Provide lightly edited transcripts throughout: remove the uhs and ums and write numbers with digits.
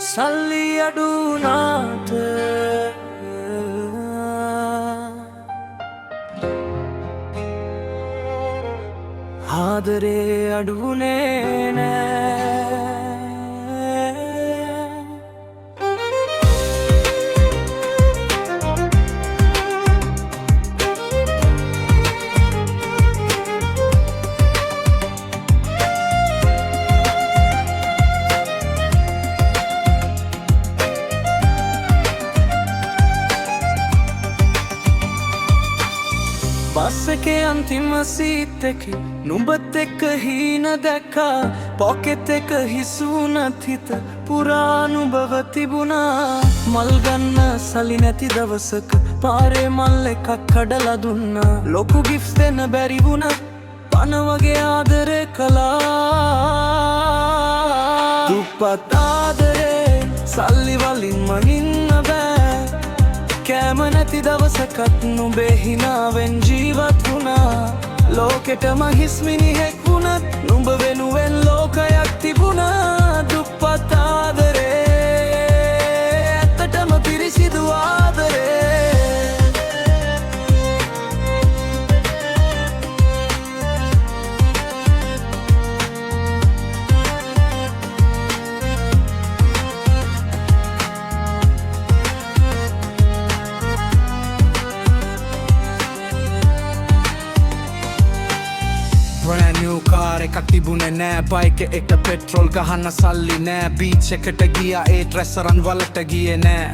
සල්ලි අඩුනාට ආදරේ අඩුනේ නෑ. බස් එකේ අන්තිම සීට් එකේ නුඹත් එක්ක හීන දැක්කා. පොකෙට් එක හිසුනත් හිත පුරා නුඹව තිබුණා. මල් ගන්න සලි නැති දවසක පාරේ මල් එකක් කඩලා දුන්නා. ලොකු ගිෆ්ට්ස් දෙන්න බැරි වුණා. පන වගේ ආදරේ කළා. දුප්පත් ආදරේ සල්ලි වලින් මනින්න බෑ. කෑම නැති දවසකත් නුඹේ හිනාවෙන් ජීවත් වුණා. ලෝකෙටම හිස් මිනිහෙක් වුණත් නුඹ වෙනුවෙන් ලෝකයක් තිබුණා. දුප්පත් ආදරේ ඇත්තටම පිරිසිදු ආදරේ. Brand new car එකක් තිබුණේ නෑ. බයික් එකට පෙට්‍රෝල් ගහන්න සල්ලි නෑ. බීච් එකට ගියා ඒත් රෙස්ටරන්ට් වලට ගියේ නෑ.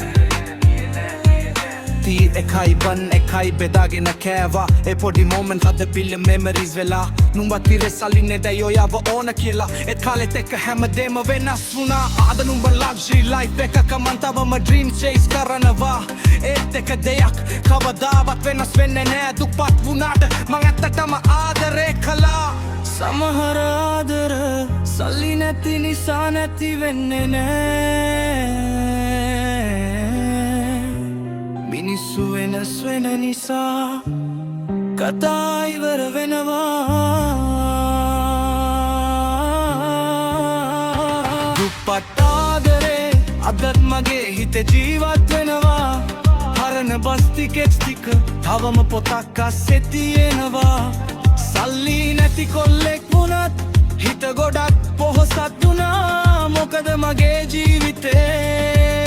තී එකයි බන් එකයි බෙදාගෙන කෑවා. ඒ පොඩි මොමන්ට් අද පිල්ල මෙමරිස් වෙලා. නුඹත් පිරේ සල්ලි නෙදයි ඔයව ඕන කියලා. ඒත් කාලෙත් එක්ක හැමදේම වෙනස් වුණා. ආද නුඹ ලක්ෂරි ලයිෆ් එකක මන් තවම ඩ්‍රීම් චේස් කරනවා. ඒත් එක දෙයක් කවදාවත් වෙනස් වෙන්නේ නෑ. දුප්පත් වුණාට මං ඇත්තටම ආදරේ කළා. සමහර ආදර සල්ලි නැති නිසා නැති වෙන්නේ නෑ. මිනිස්සු වෙනස් වෙන නිසා කතා ඉවර වෙනවා. දුප්පත් ආදරේ අදත් මගේ හිතේ ජීවත් වෙනවා. හරන බස් ටිකට්ස් ටික තවම පොතක් අස්සේ තියෙනවා. සල්ලි නැති කොල්ලෙක් වුණත් හිත ගොඩක් පොහොසත් වුණා. මොකද මගේ ජීවිතේ